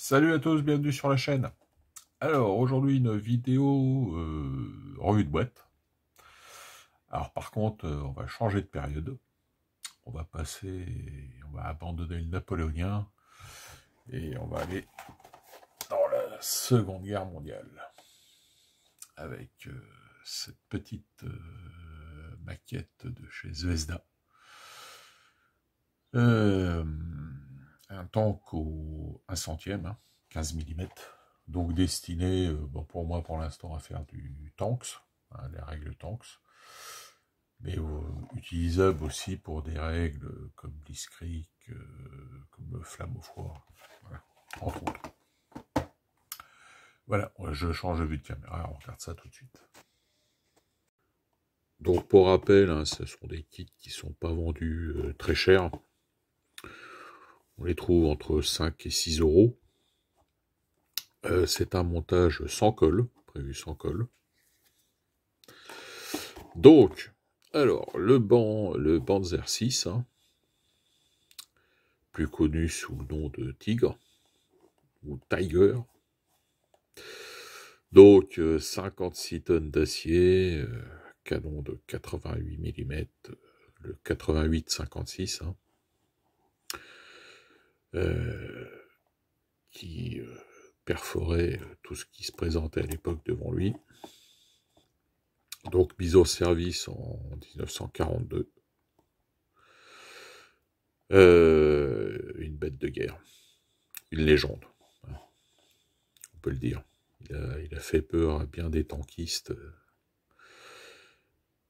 Salut à tous, bienvenue sur la chaîne. Alors aujourd'hui une vidéo revue de boîte. Alors par contre on va changer de période. On va abandonner le napoléonien et on va aller dans la Seconde Guerre mondiale avec cette petite maquette de chez Zvezda. Un tank au 1/100, 15 mm, donc destiné, pour moi pour l'instant, à faire du tanks, les règles tanks, mais utilisable aussi pour des règles comme Blitzkrieg, comme Flamme au froid, voilà, entre autres. Voilà, je change de vue de caméra, on regarde ça tout de suite. Donc pour rappel, ce sont des kits qui sont pas vendus très chers. On les trouve entre 5 et 6 euros. C'est un montage sans colle, prévu sans colle. Donc, alors, le Panzer 6, plus connu sous le nom de Tigre, ou Tiger. Donc, 56 tonnes d'acier, canon de 88 mm, le 88-56, qui perforait tout ce qui se présentait à l'époque devant lui. Donc, mise au service en 1942. Une bête de guerre. Une légende. On peut le dire. Il a fait peur à bien des tankistes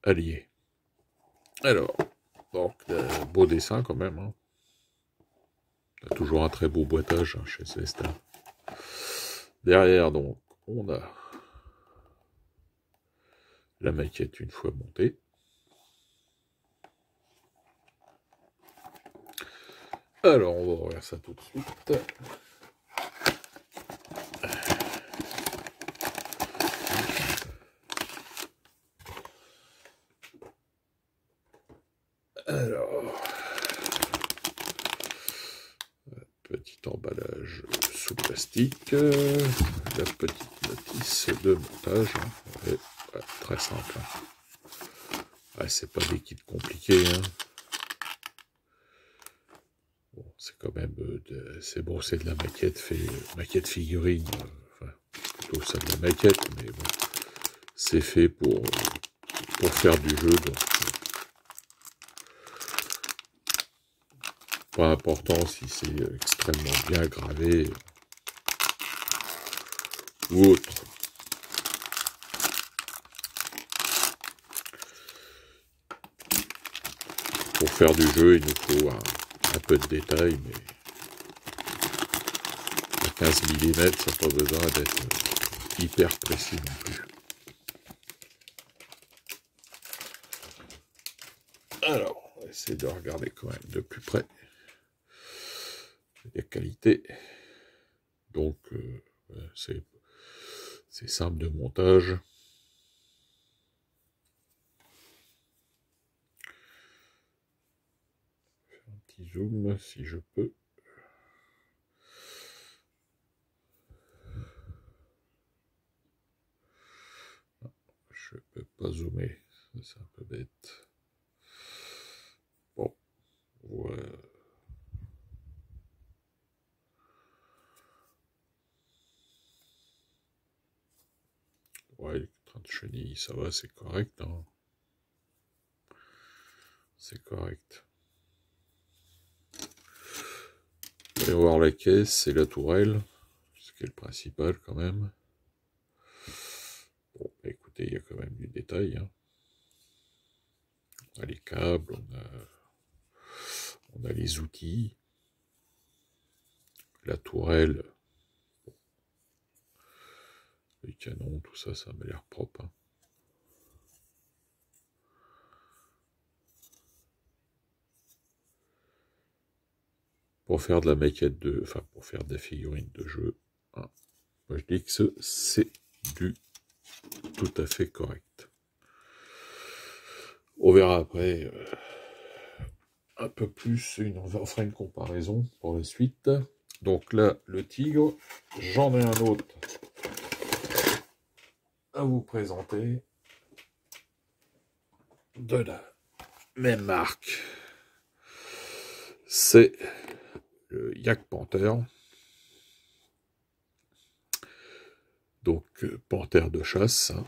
alliés. Alors, donc, beau dessin quand même. Il a toujours un très beau boitage chez Zvezda. Derrière, donc, on a la maquette une fois montée. Alors, on va ouvrir ça tout de suite. Alors, petit emballage sous plastique, la petite notice de montage, très simple. C'est pas des kits compliqués. Bon, c'est quand même c'est de la maquette, maquette figurine, plutôt ça de la maquette, mais bon, c'est fait pour faire du jeu, donc pas important si c'est extrêmement bien gravé ou autre. Pour faire du jeu, il nous faut un peu de détails, mais à 15 mm, ça n'a pas besoin d'être hyper précis non plus. Alors, on va essayer de regarder quand même de plus près les qualités. Donc, c'est simple de montage. Un petit zoom si je peux. Non, je peux pas zoomer, c'est un peu bête. Bon, voilà. Ouais, les trains de chenilles, ça va, c'est correct. C'est correct. On va voir la caisse et la tourelle, ce qui est le principal quand même. Bon, écoutez, il y a quand même du détail. On a les câbles, on a les outils, la tourelle, les canons, tout ça, ça m'a l'air propre. Pour faire de la maquette pour faire des figurines de jeu, moi je dis que c'est du tout à fait correct. On verra après un peu plus, on fera une comparaison pour la suite. Donc là, le Tigre, j'en ai un autre à vous présenter de la même marque. C'est le Yak Panther. Donc Panther de chasse, hein,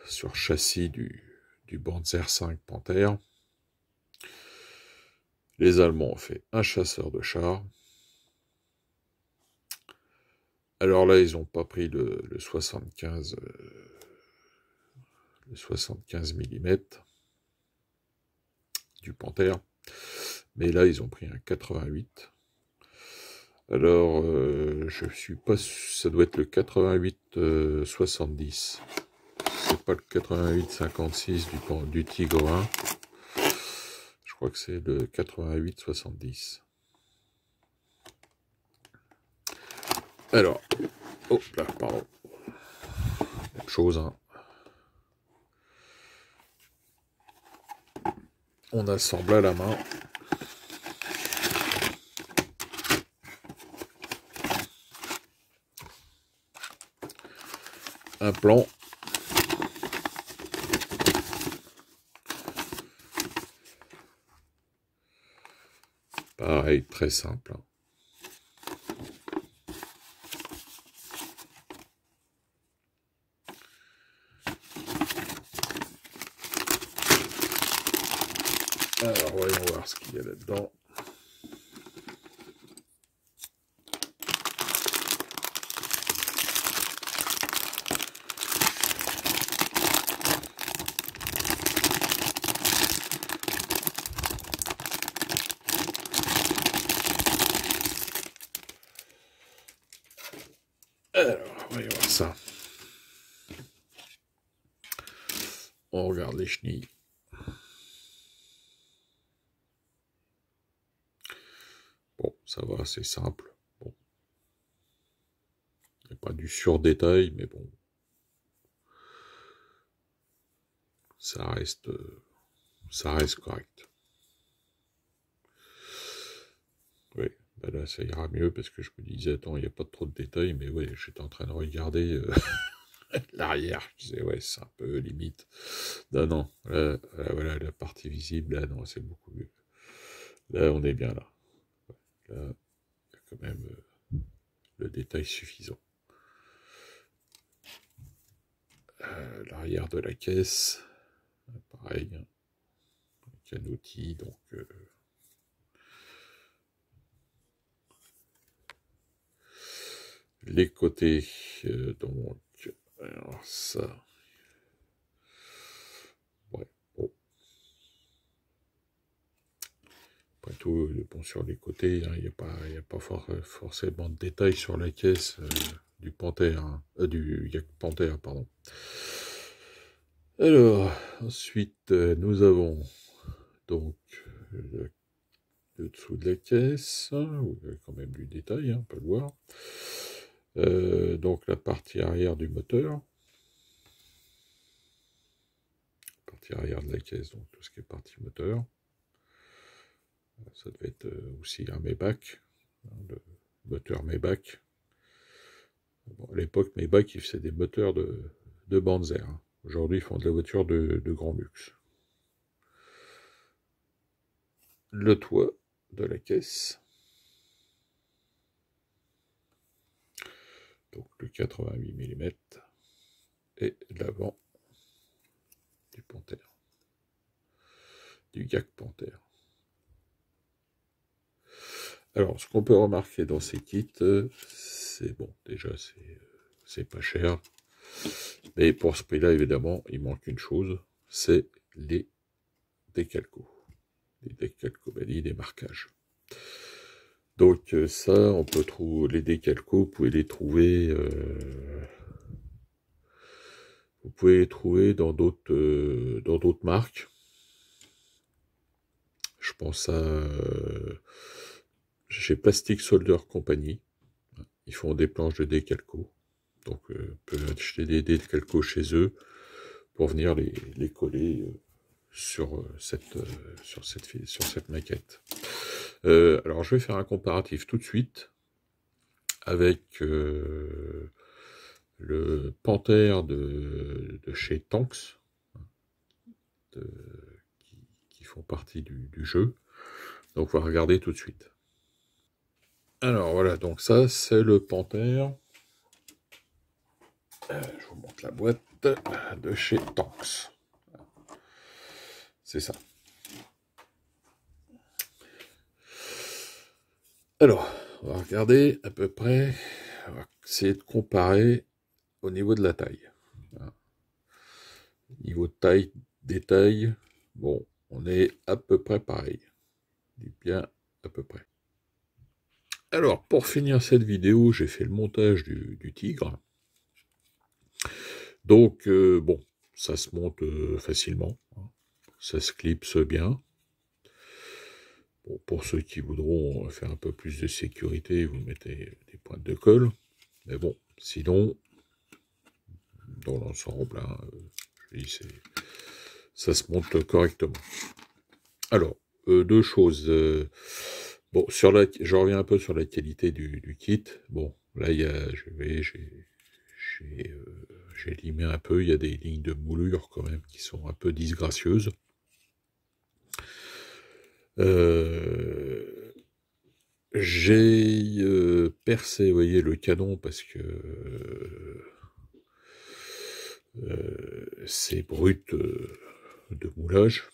sur châssis du Panzer V Panther. Les Allemands ont fait un chasseur de chars. Alors là, ils n'ont pas pris le 75 mm du Panther, mais là, ils ont pris un 88. Alors, je suis pas, ça doit être le 88 70. C'est pas le 88 56 du Tigre 1. Je crois que c'est le 88 70. Alors, oh là, pardon. Même chose, hein. On assemble à la main. Un plan. Pareil, très simple. Alors, voyons voir ce qu'il y a là-dedans. Alors, voyons voir ça. On regarde les chenilles. Bon, ça va, c'est simple. Bon. Il n'y a pas du surdétail, mais bon. Ça reste correct. Oui, ben là, ça ira mieux, parce que je me disais, attends, il n'y a pas trop de détails, mais oui, j'étais en train de regarder l'arrière. Je disais, ouais, c'est un peu limite. Non, non, là, voilà, la partie visible, là, non, c'est beaucoup mieux. Là, on est bien là. Là, il y a quand même le détail suffisant. L'arrière de la caisse, pareil, hein, avec un outil, donc les côtés, donc, alors ça, ouais, bon. Après tout, bon, sur les côtés, hein, il n'y a pas forcément de détails sur la caisse du Panther, hein, du Yak Panther, pardon. Alors, ensuite, nous avons donc le dessous de la caisse, où il y a quand même du détail, hein, on peut le voir. Donc la partie arrière du moteur, partie arrière de la caisse, donc tout ce qui est partie moteur. Ça devait être aussi un Maybach, hein, le moteur Maybach. Bon, à l'époque, Maybach, ils faisaient des moteurs de Banzer. Hein. Aujourd'hui, ils font de la voiture de grand luxe. Le toit de la caisse. Donc le 88 mm. Et l'avant du Panther. Du Yak Panther. Alors, ce qu'on peut remarquer dans ces kits, c'est bon, déjà, c'est pas cher. Mais pour ce prix-là, évidemment, il manque une chose, c'est les décalcos. Les décalcomanies, des marquages. Donc ça, on peut trouver les décalcos, vous pouvez les trouver dans d'autres marques. Je pense à chez Plastic Solder Company. Ils font des planches de décalco. Donc on peut acheter des décalcos chez eux pour venir les coller sur cette maquette. Alors je vais faire un comparatif tout de suite avec le Panther de chez Tanks, qui font partie du jeu. Donc on va regarder tout de suite. Alors voilà, donc ça c'est le Panther. Je vous montre la boîte de chez Tanks. C'est ça. Alors, on va regarder à peu près, on va essayer de comparer au niveau de la taille. Niveau de taille, détail, bon, on est à peu près pareil. Je dis bien à peu près. Alors, pour finir cette vidéo, j'ai fait le montage du tigre. Donc, bon, ça se monte facilement. Ça se clipse bien. Bon, pour ceux qui voudront faire un peu plus de sécurité, vous mettez des pointes de colle. Mais bon, sinon, dans l'ensemble, hein, je dis, ça se monte correctement. Alors, deux choses. Bon, je reviens un peu sur la qualité du kit. Bon, là, j'ai limé un peu. Il y a des lignes de moulure quand même qui sont un peu disgracieuses. J'ai percé, vous voyez, le canon parce que c'est brut de moulage.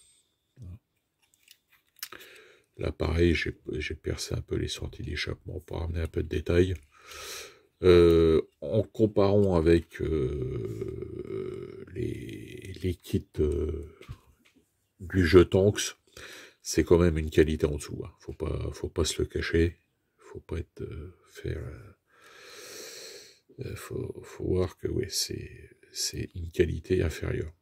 Là, pareil, j'ai percé un peu les sorties d'échappement pour amener un peu de détail. En comparant avec les kits du jeu Tanks, c'est quand même une qualité en dessous. Hein. Faut pas se le cacher. Faut pas être faut voir que oui, c'est une qualité inférieure.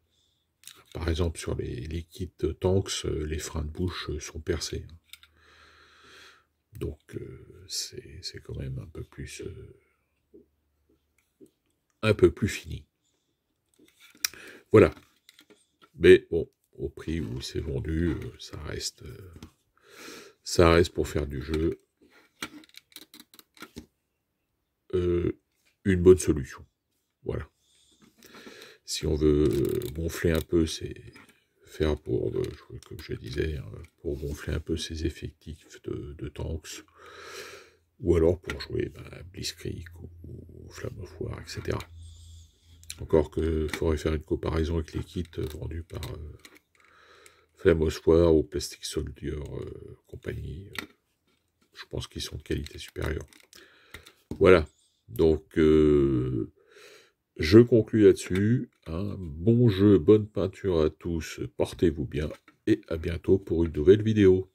Par exemple, sur les kits Tanks, les freins de bouche sont percés. Donc, c'est quand même un peu plus fini. Voilà. Mais bon, au prix où c'est vendu, ça reste pour faire du jeu une bonne solution. Voilà. Si on veut gonfler un peu faire pour, comme je disais, hein, pour gonfler un peu ses effectifs de Tanks, ou alors pour jouer Blitzkrieg ou Flamme of War, etc. Encore qu'il faudrait faire une comparaison avec les kits vendus par Flamme of War ou Plastic Soldier compagnie. Je pense qu'ils sont de qualité supérieure. Voilà. Donc, je conclus là-dessus. Hein. Bon jeu, bonne peinture à tous. Portez-vous bien et à bientôt pour une nouvelle vidéo.